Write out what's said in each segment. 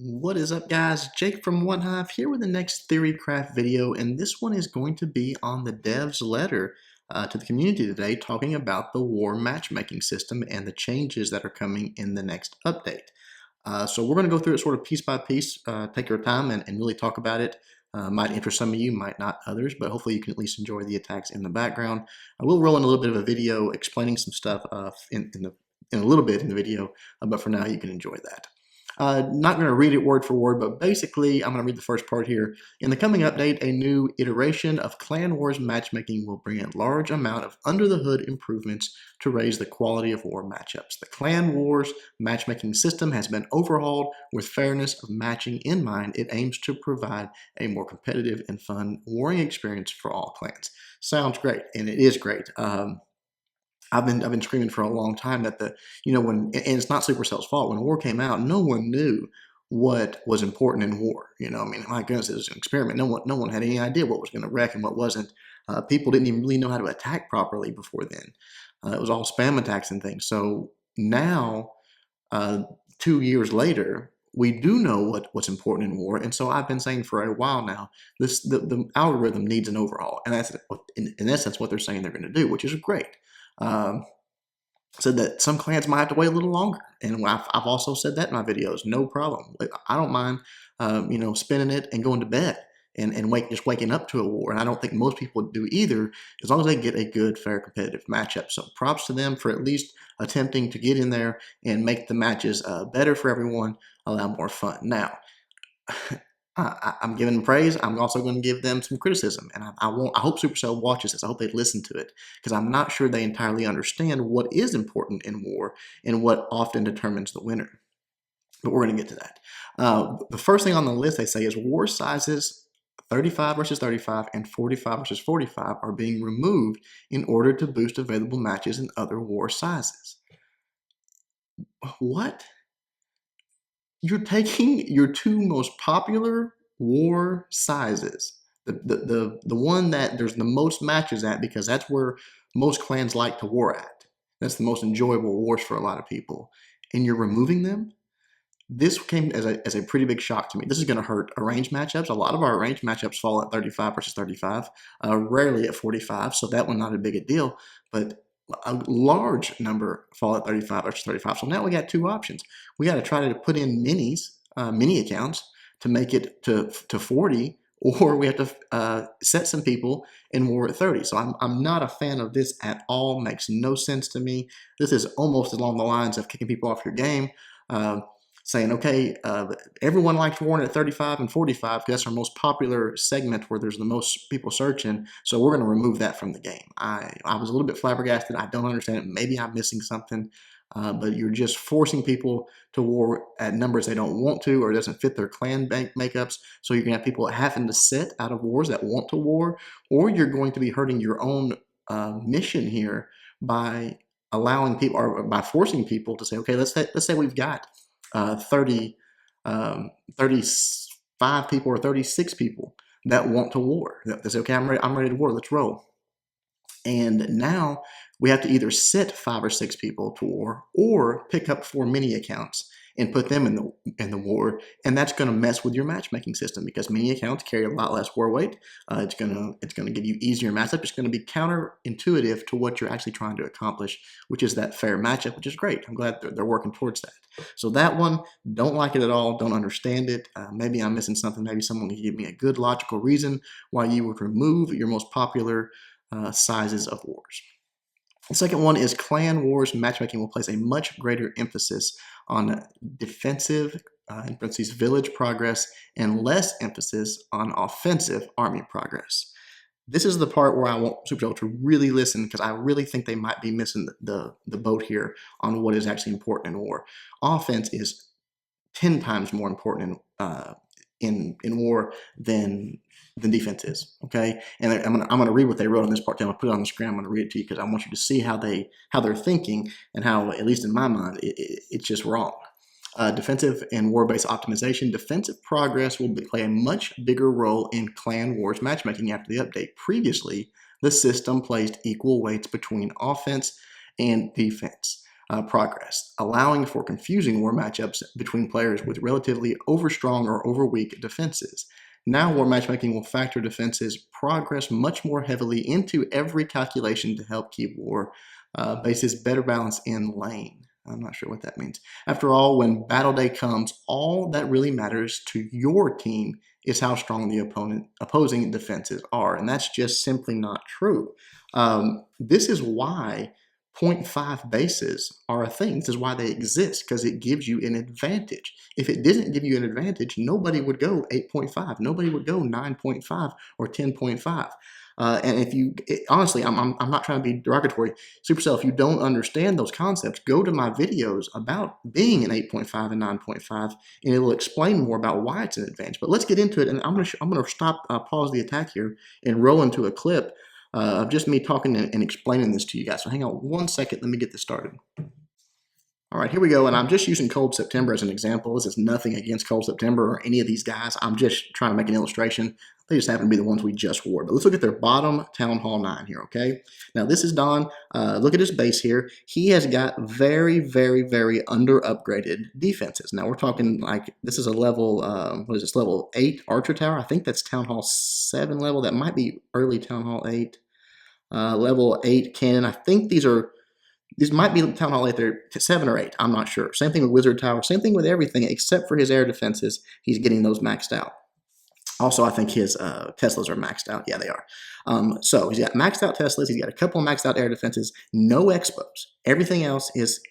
What is up, guys? Jake from OneHive here with the next Theorycraft video, and this one is going to be on the dev's letter to the community today, talking about the war matchmaking system and the changes that are coming in the next update. So we're going to go through it sort of piece by piece, take your time and really talk about it. Might interest some of you, might not others, but hopefully you can at least enjoy the attacks in the background. I will roll in a little bit of a video explaining some stuff in a little bit in the video, but for now you can enjoy that. Not going to read it word for word, but basically I'm going to read the first part here. In the coming update, a new iteration of Clan Wars matchmaking will bring a large amount of under-the-hood improvements to raise the quality of war matchups. The Clan Wars matchmaking system has been overhauled with fairness of matching in mind. It aims to provide a more competitive and fun warring experience for all clans. Sounds great, and it is great. I've been screaming for a long time that and it's not SuperCell's fault. When war came out, no one knew what was important in war. I mean, my goodness, it was an experiment. No one had any idea what was going to wreck and what wasn't. People didn't even really know how to attack properly before then. It was all spam attacks and things. So now, 2 years later, we do know what's important in war, and so I've been saying for a while now, the algorithm needs an overhaul, and that's in essence what they're saying they're going to do, which is great. Said that some clans might have to wait a little longer, and I've also said that in my videos. No problem. I don't mind, spinning it and going to bed and just waking up to a war. And I don't think most people do either, as long as they get a good, fair, competitive matchup. So props to them for at least attempting to get in there and make the matches better for everyone, allow more fun. Now, I'm giving them praise. I'm also going to give them some criticism, and I hope SuperCell watches this. I hope they listen to it, because I'm not sure they entirely understand what is important in war and what often determines the winner. But we're going to get to that. The first thing on the list they say is war sizes 35 versus 35 and 45 versus 45 are being removed in order to boost available matches in other war sizes. What? You're taking your two most popular war sizes, the one that there's the most matches at, because that's where most clans like to war at. That's the most enjoyable wars for a lot of people, and you're removing them? This came as a pretty big shock to me. This is going to hurt arranged matchups. A lot of our arranged matchups fall at 35 versus 35, rarely at 45, so that one not a big a deal, but a large number fall at 35 versus 35. So now we got two options. We got to try to put in mini accounts to make it to 40, or we have to set some people in war at 30. So I'm not a fan of this at all. Makes no sense to me. This is almost along the lines of kicking people off your game, saying, okay, everyone likes warring at 35 and 45 because that's our most popular segment where there's the most people searching, so we're going to remove that from the game. I was a little bit flabbergasted. I don't understand it. Maybe I'm missing something, but you're just forcing people to war at numbers they don't want to, or it doesn't fit their clan makeups, so you're going to have people having to sit out of wars that want to war, or you're going to be hurting your own mission here by allowing people, or by forcing people to say, okay, let's say we've got 35 people or 36 people that want to war. They say, okay, I'm ready to war, let's roll. And now we have to either sit 5 or 6 people to war, or pick up 4 mini accounts and put them in the war, and that's going to mess with your matchmaking system, because mini accounts carry a lot less war weight. It's going to give you easier matchup. It's going to be counterintuitive to what you're actually trying to accomplish, which is that fair matchup, which is great. I'm glad they're working towards that. So that one, don't like it at all. Don't understand it. Maybe I'm missing something. Maybe someone can give me a good logical reason why you would remove your most popular sizes of wars. The second one is Clan Wars matchmaking will place a much greater emphasis on defensive, in parentheses, village progress, and less emphasis on offensive army progress. This is the part where I want SuperCell to really listen, because I really think they might be missing the boat here on what is actually important in war. Offense is 10 times more important in war than defense is. Okay, and I'm gonna read what they wrote on this part. I'm gonna put it on the screen. I'm gonna read it to you because I want you to see how they're thinking, and how, at least in my mind, it's just wrong. Defensive and war-based optimization. Defensive progress will play a much bigger role in Clan Wars matchmaking after the update. Previously, the system placed equal weights between offense and defense. progress, allowing for confusing war matchups between players with relatively overstrong or overweak defenses. Now, war matchmaking will factor defenses progress much more heavily into every calculation to help keep war bases better balanced in lane. I'm not sure what that means. After all, when battle day comes, all that really matters to your team is how strong the opposing defenses are, and that's just simply not true. This is why 0.5 bases are a thing. This is why they exist, because it gives you an advantage. If it didn't give you an advantage, nobody would go 8.5. Nobody would go 9.5 or 10.5. And if you, honestly, I'm not trying to be derogatory. SuperCell, if you don't understand those concepts, go to my videos about being an 8.5 and 9.5, and it will explain more about why it's an advantage. But let's get into it, and I'm gonna stop, pause the attack here, and roll into a clip of just me talking and explaining this to you guys. So hang on one second, let me get this started. All right, here we go, and I'm just using Cold September as an example. This is nothing against Cold September or any of these guys. I'm just trying to make an illustration. They just happen to be the ones we just wore. But let's look at their bottom Town Hall 9 here, okay? Now, this is Don. Look at his base here. He has got very, very, very under-upgraded defenses. Now, we're talking like this is a level, what is this, level 8 Archer Tower? I think that's Town Hall 7 level. That might be early Town Hall 8. Level 8 Cannon. I think these might be Town Hall 8, they're 7 or 8, I'm not sure. Same thing with Wizard Tower, same thing with everything except for his air defenses. He's getting those maxed out. Also, I think his Teslas are maxed out. Yeah, they are. So he's got maxed out Teslas, he's got a couple of maxed out air defenses, no expos. Everything else is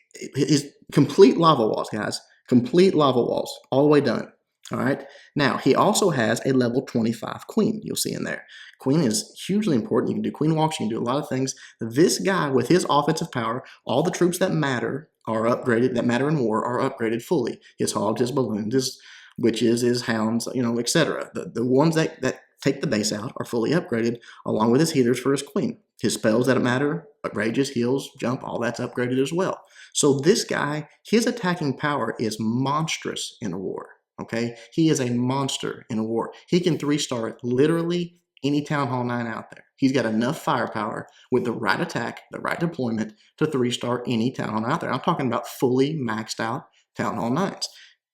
complete lava walls, guys. Complete lava walls, all the way done. All right. Now, he also has a level 25 Queen, you'll see in there. Queen is hugely important. You can do Queen walks, you can do a lot of things. This guy, with his offensive power, all the troops that matter are upgraded, that matter in war, are upgraded fully. His hogs, his balloons, his witches, his hounds, etc. The ones that take the base out are fully upgraded, along with his healers for his Queen. His spells that matter, rages, heals, jump, all that's upgraded as well. So this guy, his attacking power is monstrous in a war. Okay, he is a monster in a war. He can 3-star literally any Town Hall 9 out there. He's got enough firepower with the right attack, the right deployment to 3-star any Town Hall 9 out there. I'm talking about fully maxed out Town Hall 9s.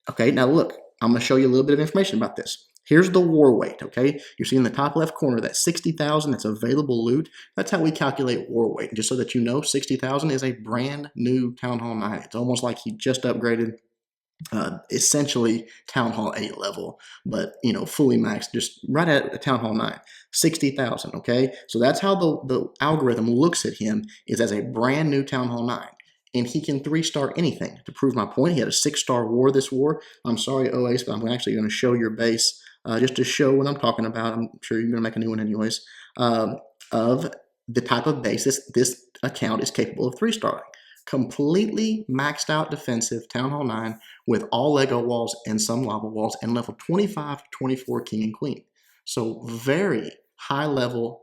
Okay, now look, I'm going to show you a little bit of information about this. Here's the war weight, okay? You see in the top left corner that 60,000, that's available loot. That's how we calculate war weight. Just so that you know, 60,000 is a brand new Town Hall 9. It's almost like he just upgraded essentially Town Hall 8 level, but fully maxed, just right at a Town Hall 9, 60,000. Okay, so that's how the algorithm looks at him, is as a brand new Town Hall 9, and he can 3-star anything. To prove my point, he had a 6-star war this war. I'm sorry, OAS, but I'm actually going to show your base just to show what I'm talking about. I'm sure you're going to make a new one anyways. Of the type of base this account is capable of 3-starring. Completely maxed out defensive Town Hall 9 with all Lego walls and some lava walls, and level 25 to 24 King and Queen. So very high level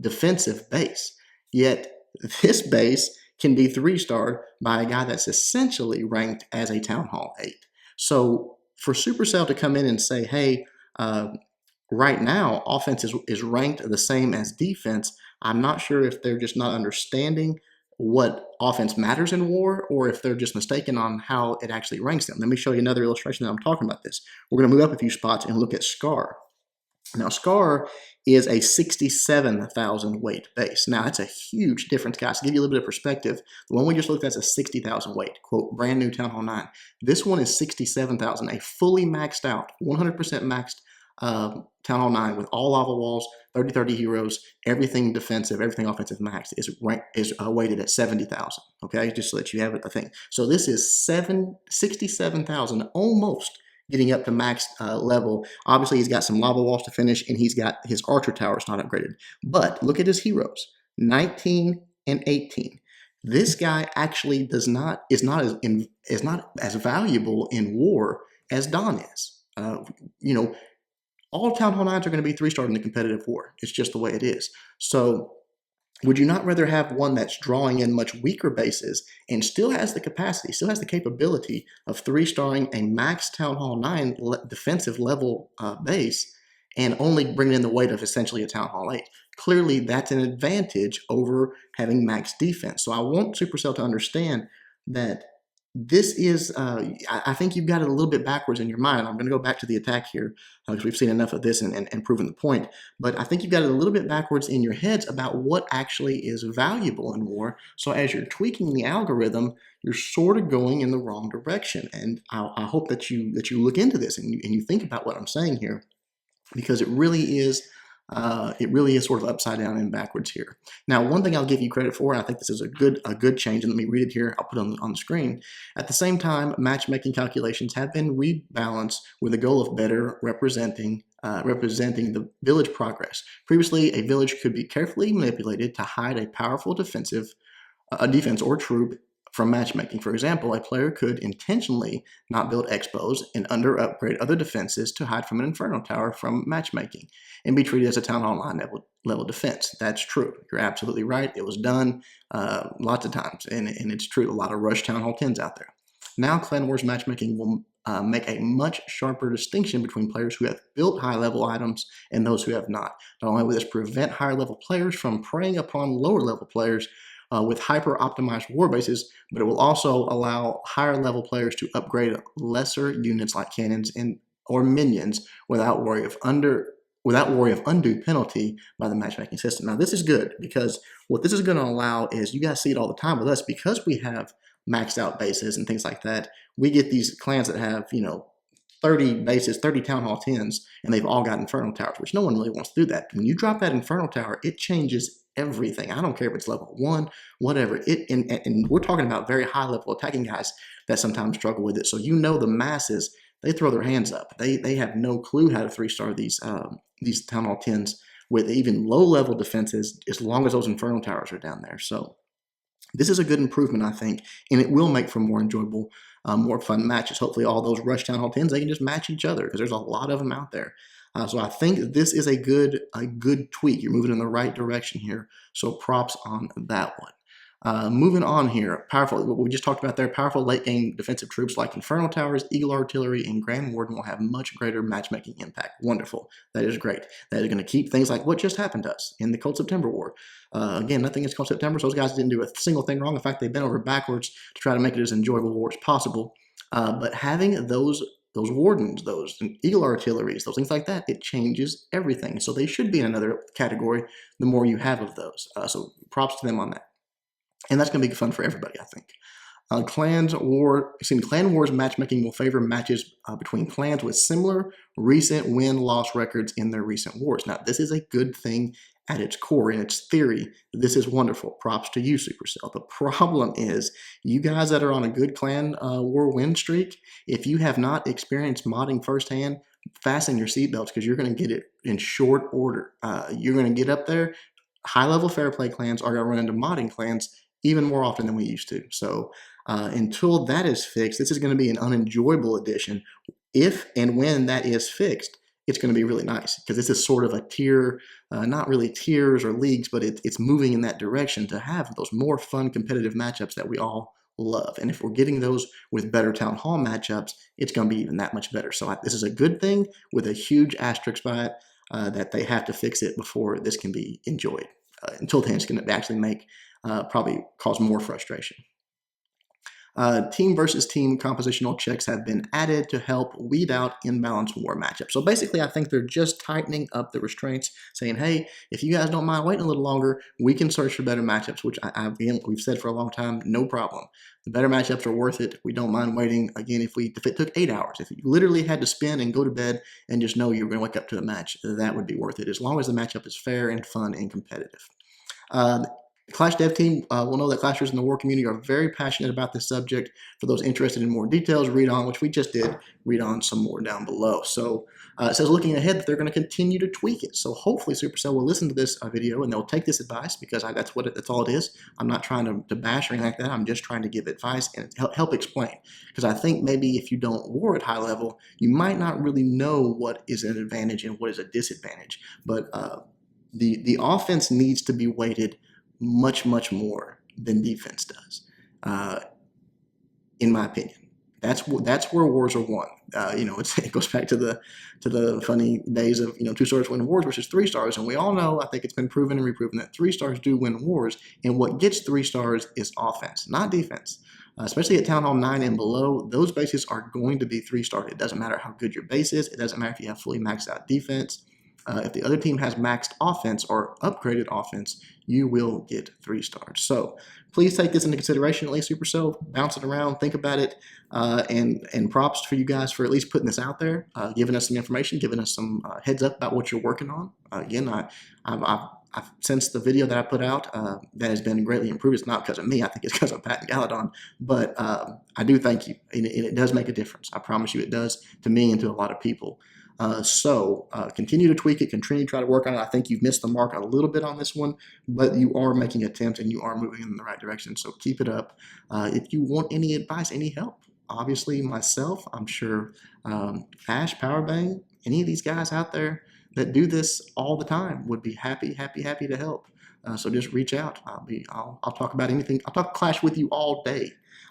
defensive base. Yet this base can be 3-starred by a guy that's essentially ranked as a Town Hall 8. So for SuperCell to come in and say, hey, right now offense is ranked the same as defense, I'm not sure if they're just not understanding what offense matters in war, or if they're just mistaken on how it actually ranks them. Let me show you another illustration that I'm talking about this. We're going to move up a few spots and look at Scar. Now, Scar is a 67,000 weight base. Now, that's a huge difference, guys. To give you a little bit of perspective, the one we just looked at is a 60,000 weight, quote, brand new Town Hall 9. This one is 67,000, a fully maxed out, 100% maxed Town Hall 9 with all lava walls, 30/30 heroes, everything defensive, everything offensive maxed is weighted at 70,000. Okay, just so that you have a thing. So this is 67,000, almost getting up to max level. Obviously, he's got some lava walls to finish, and he's got his Archer Towers not upgraded. But look at his heroes, 19 and 18. This guy actually is not as valuable in war as Don is. All Town Hall 9s are going to be 3-starred in the competitive war. It's just the way it is. So would you not rather have one that's drawing in much weaker bases and still has the capacity, still has the capability of 3-starring a max Town Hall 9 defensive level base, and only bringing in the weight of essentially a Town Hall 8. Clearly, that's an advantage over having max defense. So I want Supercell to understand that this is, I think you've got it a little bit backwards in your mind. I'm going to go back to the attack here because we've seen enough of this and proven the point. But I think you've got it a little bit backwards in your heads about what actually is valuable in war. So as you're tweaking the algorithm, you're sort of going in the wrong direction. And I hope that you look into this and you think about what I'm saying here, because it really is sort of upside down and backwards here. Now, one thing I'll give you credit for, and I think this is a good change, and let me read it here. I'll put it on the screen. At the same time, matchmaking calculations have been rebalanced with the goal of better representing the village progress. Previously, a village could be carefully manipulated to hide a powerful defense or troop from matchmaking. For example, a player could intentionally not build expos and under-upgrade other defenses to hide from an inferno tower from matchmaking and be treated as a Town Hall 9 level defense. That's true. You're absolutely right. It was done lots of times, and it's true. A lot of rush Town Hall 10s out there. Now, Clan Wars matchmaking will make a much sharper distinction between players who have built high-level items and those who have not. Not only will this prevent higher-level players from preying upon lower-level players with hyper-optimized war bases, but it will also allow higher-level players to upgrade lesser units like cannons or minions without worry of undue penalty by the matchmaking system. Now, this is good because what this is going to allow is, you guys see it all the time with us, because we have maxed out bases and things like that. We get these clans that have 30 bases, 30 Town Hall 10s, and they've all got Inferno Towers, which no one really wants to do that. When you drop that Inferno Tower, it changes everything. I don't care if it's level 1, whatever. And we're talking about very high-level attacking guys that sometimes struggle with it. So the masses, they throw their hands up. They have no clue how to 3-star these Town Hall 10s with even low-level defenses, as long as those Inferno Towers are down there. So this is a good improvement, I think, and it will make for more enjoyable, more fun matches. Hopefully all those Rush Town Hall 10s, they can just match each other, because there's a lot of them out there. So I think this is a good tweak. You're moving in the right direction here, so props on that one. Moving on here, what we just talked about there, powerful late-game defensive troops like Inferno Towers, Eagle Artillery, and Grand Warden will have much greater matchmaking impact. Wonderful. That is great. That is going to keep things like what just happened to us in the Cold September War. Again, nothing against Cold September, so those guys didn't do a single thing wrong. In fact, they bent over backwards to try to make it as enjoyable a war as possible. But having those wardens, those Eagle Artilleries, those things like that, it changes everything. So they should be in another category the more you have of those. So props to them on that. And that's going to be fun for everybody, I think. Clan Wars matchmaking will favor matches between clans with similar recent win-loss records in their recent wars. Now, this is a good thing at its core. In its theory, this is wonderful. Props to you, Supercell. The problem is, you guys that are on a good clan war win streak, if you have not experienced modding firsthand, fasten your seatbelts, because you're going to get it in short order. You're going to get up there. High-level fair play clans are going to run into modding clans even more often than we used to. So until that is fixed, this is going to be an unenjoyable addition. If and when that is fixed, it's going to be really nice, because this is sort of a tier, not really tiers or leagues, but it's moving in that direction to have those more fun competitive matchups that we all love. And if we're getting those with better Town Hall matchups, it's going to be even that much better. So this is a good thing with a huge asterisk by it, that they have to fix it before this can be enjoyed. Until then, it's going to actually probably cause more frustration. Team versus team compositional checks have been added to help weed out imbalanced war matchups. So basically, I think they're just tightening up the restraints, saying, hey, if you guys don't mind waiting a little longer, we can search for better matchups, which we've said for a long time, no problem. The better matchups are worth it. We don't mind waiting. Again, if it took 8 hours, if you literally had to spin and go to bed and just know you're going to wake up to a match, that would be worth it, as long as the matchup is fair and fun and competitive. Clash dev team will know that Clashers in the war community are very passionate about this subject. For those interested in more details, read on, which we just did, read on some more down below. So it says, looking ahead, that they're going to continue to tweak it. So hopefully Supercell will listen to this video and they'll take this advice, because that's all it is. I'm not trying to bash or anything like that. I'm just trying to give advice and help explain. Because I think maybe if you don't war at high level, you might not really know what is an advantage and what is a disadvantage. But the offense needs to be weighted much, much more than defense does, in my opinion. That's where wars are won. It goes back to the funny days of 2 stars win wars versus 3 stars, and we all know, I think it's been proven and reproven, that 3 stars do win wars. And what gets 3 stars is offense, not defense. Especially at Town Hall 9 and below, those bases are going to be 3 stars. It doesn't matter how good your base is. It doesn't matter if you have fully maxed out defense. If the other team has maxed offense or upgraded offense, you will get 3 stars. So please take this into consideration, at least SuperCell. Bounce it around, think about it, and props for you guys for at least putting this out there, giving us some information, giving us some heads up about what you're working on. Again, I've since the video that I put out, that has been greatly improved. It's not because of me. I think it's because of Pat and Galadon. But I do thank you, and it does make a difference. I promise you it does, to me and to a lot of people. So continue to tweak it, continue to try to work on it. I think you've missed the mark a little bit on this one, but you are making attempts and you are moving in the right direction. So keep it up. If you want any advice, any help, obviously myself, I'm sure Ash, Powerbang, any of these guys out there that do this all the time would be happy to help. So just reach out. I'll talk about anything. I'll talk Clash with you all day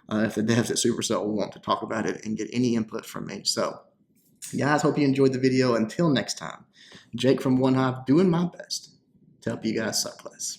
if the devs at SuperCell want to talk about it and get any input from me. So guys, hope you enjoyed the video. Until next time, Jake from OneHive doing my best to help you guys suck less.